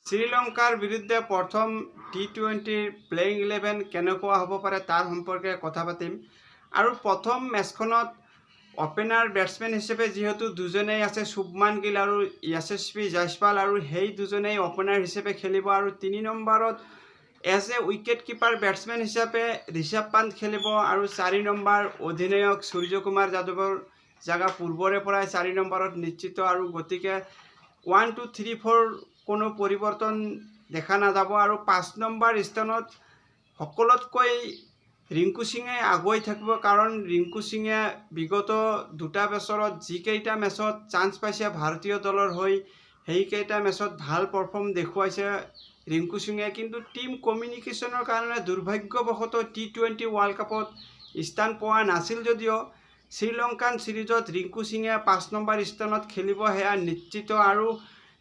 শ্ৰীলঙ্কাৰ বিৰুদ্ধে প্ৰথম T20 playing 11 কেনেকুৱা হ'ব পাৰে তাৰ সম্পৰ্কে কথা পাতিম। আৰু প্ৰথম মেচখনত ওপেনাৰ বেটসমেন হিচাপে যেহেতু দুজনেই আছে, শুভমান গিল আৰু য়াশস্বী জয়সৱাল, আৰু সেই দুজনেই ওপেনাৰ হিচাপে খেলিব। আৰু 3 নম্বৰত এজ এ উইকেট কিপাৰ বেটসমেন হিচাপে ঋষভ পান্ত খেলিব। আৰু 4 নম্বৰ অধিনায়ক সূৰ্যকুমাৰ যাদৱৰ জাগা পূৰ্বৰে পৰাই 4 নম্বৰত নিশ্চিত, আৰু গতিকে 1, 2, 3, 4 কোনো পৰিৱৰ্তন দেখা নাযাব। আৰু 5 নম্বৰ স্থানত সকলোতকৈ ৰিংকু সিঙে আগুৱাই থাকিব, কাৰণ ৰিংকু সিঙে বিগত দুটা বছৰত যিকেইটা মেচত চান্স পাইছে ভাৰতীয় দলৰ হৈ সেইকেইটা মেচত ভাল পাৰফৰ্ম দেখুৱাইছে ৰিংকু সিঙে। কিন্তু টিম কমিউনিকেশ্যনৰ কাৰণে দুৰ্ভাগ্যবশতঃ টি20 ৱৰ্ল্ড কাপত স্থান পোৱা নাছিল যদিও শ্ৰীলংকান সিৰিজত ৰিংকু সিঙে 5 নম্বৰ স্থানত খেলিব সেয়া নিশ্চিত। আৰু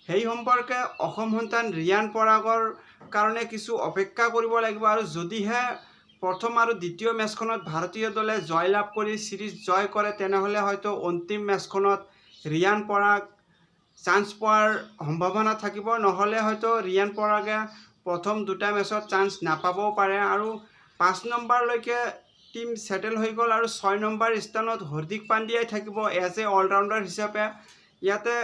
সেই সম্পৰ্কে অসম সন্তান ৰিয়ান পৰাগৰ কাৰণে কিছু অপেক্ষা কৰিব লাগিব। আৰু যদিহে প্ৰথম আৰু দ্বিতীয় মেচখনত ভাৰতীয় দলে জয়লাভ কৰি সিৰিজ জয় কৰে, তেনেহ'লে হয়তো অন্তিম মেচখনত ৰিয়ান পৰাগ চান্স পোৱাৰ সম্ভাৱনা থাকিব, নহ'লে হয়তো ৰিয়ান পৰাগে প্ৰথম দুটা মেচত চান্স নাপাবও পাৰে। আৰু 5 নম্বৰলৈকে টিম ছেটেল হৈ গ'ল, আৰু 6 নম্বৰ স্থানত হাৰ্দিক পাণ্ডিয়াই থাকিব এজ এ অলৰাউণ্ডাৰ হিচাপে। ইয়াতে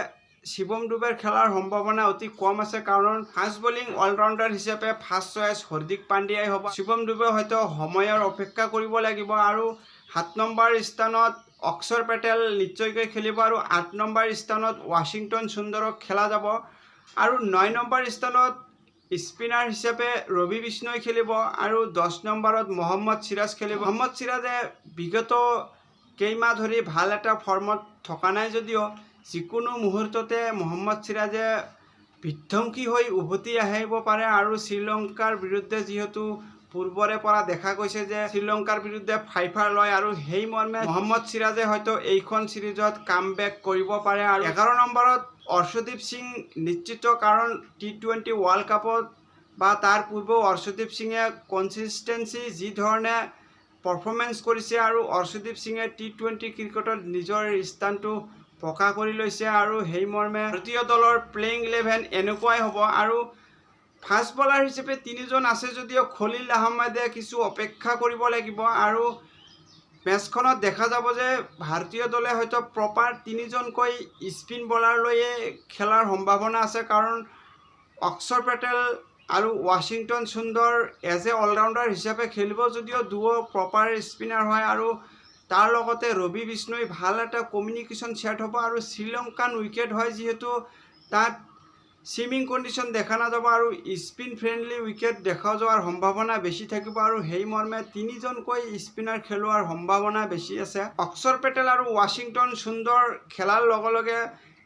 শিৱম ডুবেৰ খেলাৰ সম্ভাৱনা অতি কম আছে, কাৰণ ফাষ্ট বলিং অলৰাউণ্ডাৰ হিচাপে ফাৰ্ষ্ট চইচ হাৰ্দিক পাণ্ডিয়াই হ'ব। শিৱম ডুবে হয়তো সময়ৰ অপেক্ষা কৰিব লাগিব। আৰু 7 নম্বৰ স্থানত অক্ষৰ পেটেল নিশ্চয়কৈ খেলিব, আৰু 8 নম্বৰ স্থানত ৱাশ্বিংটন সুন্দৰক খেলা যাব। আৰু 9 নম্বৰ স্থানত স্পিনাৰ হিচাপে ৰবি বিষ্ণই খেলিব, আৰু 10 নম্বৰত মহম্মদ সিৰাজ খেলিব। মহম্মদ সিৰাজে বিগত কেইমাহ ধৰি ভাল এটা ফৰ্মত থকা নাই যদিও যিকোনো মুহূৰ্ততে মহম্মদ সিৰাজে বিধ্বংসী হৈ উভতি আহিব পাৰে। আৰু শ্ৰীলংকাৰ বিৰুদ্ধে যিহেতু পূৰ্বৰে পৰা দেখা গৈছে যে শ্ৰীলংকাৰ বিৰুদ্ধে ফাইফাৰ লয়, আৰু সেই মৰ্মে মহম্মদ সিৰাজে হয়তো এইখন সিৰিজত কামবেক কৰিব পাৰে। আৰু 11 নম্বৰত অৰ্শদীপ সিং নিশ্চিত, কাৰণ টি20 ৱৰ্ল্ড কাপত বা তাৰ পূৰ্বেও অৰ্শদীপ সিঙে কনচিষ্টেঞ্চি যি ধৰণে পাৰফৰ্মেঞ্চ কৰিছে, আৰু অৰ্শদীপ সিঙে টি20 ক্ৰিকেটত নিজৰ স্থানটো পকা কৰি লৈছে। আৰু সেই মৰ্মে ভাৰতীয় দলৰ প্লেইং 11 এনেকুৱাই হ'ব। আৰু ফাষ্ট বলাৰ হিচাপে 3জন আছে যদিও খলিল আহমেদে কিছু অপেক্ষা কৰিব লাগিব। আৰু মেচখনত দেখা যাব যে ভাৰতীয় দলে হয়তো প্ৰপাৰ 3জনকৈ স্পিন বলাৰ লৈয়ে খেলাৰ সম্ভাৱনা আছে, কাৰণ অক্ষৰ পেটেল আৰু ৱাশ্বিংটন সুন্দৰ এজ এ অলৰাউণ্ডাৰ হিচাপে খেলিব যদিও দুয়ো প্ৰপাৰ স্পিনাৰ হয়। আৰু তাৰ লগতে ৰবি বিষ্ণই ভাল এটা কমিউনিকেশ্যন ছেট হ'ব। আৰু শ্ৰীলংকান উইকেট হয় যিহেতু তাত সুইমিং কণ্ডিশ্যন দেখা নাযাব, আৰু স্পিন ফ্ৰেণ্ডলি উইকেট দেখা যোৱাৰ সম্ভাৱনা বেছি থাকিব। আৰু সেই মৰ্মে 3জনকৈ স্পিনাৰ খেলোৱাৰ সম্ভাৱনা বেছি আছে। অক্ষৰ পেটেল আৰু ৱাশ্বিংটন সুন্দৰ খেলাৰ লগে লগে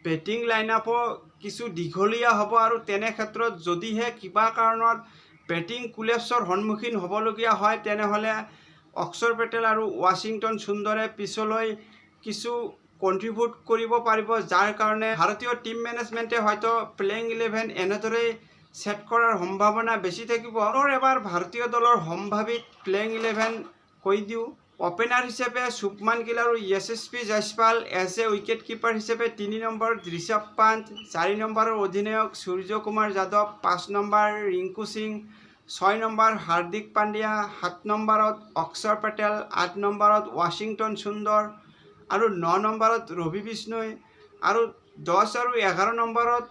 বেটিং লাইনআপো কিছু দীঘলীয়া হ'ব। আৰু তেনে ক্ষেত্ৰত যদিহে কিবা কাৰণত বেটিং কোলেপছৰ সন্মুখীন হ'বলগীয়া হয়, তেনেহ'লে অক্ষৰ পেটেল আৰু ৱাশ্বিংটন সুন্দৰে পিছলৈ কিছু কণ্ট্ৰিবিউট কৰিব পাৰিব, যাৰ কাৰণে ভাৰতীয় টিম মেনেজমেণ্টে হয়তো প্লেইং 11 এনেদৰেই ছেট কৰাৰ সম্ভাৱনা বেছি থাকিব। আৰু এবাৰ ভাৰতীয় দলৰ সম্ভাৱিত প্লেইং 11 কৈ দিওঁ। ওপেনাৰ হিচাপে শুভমান গিল আৰু য়াশস্বী জয়সৱাল, এজ এ উইকেট কিপাৰ হিচাপে 3 নম্বৰত ঋষভ পান্ত, 4 নম্বৰৰ অধিনায়ক সূৰ্যকুমাৰ যাদৱ, 5 নম্বৰ ৰিংকু সিং, 6 নম্বৰ হাৰ্দিক পাণ্ডিয়া, 7 নম্বৰত অক্ষৰ পেটেল, 8 নম্বৰত ৱাশ্বিংটন সুন্দৰ, আৰু 9 নম্বৰত ৰবি বিষ্ণই, আৰু 10 আৰু 11 নম্বৰত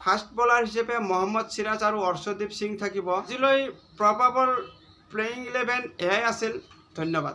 ফাষ্ট বলাৰ হিচাপে মহম্মদ সিৰাজ আৰু অৰ্শদীপ সিং থাকিব। আজিলৈ প্ৰবাবল প্লেইং 11 এয়াই আছিল। ধন্যবাদ।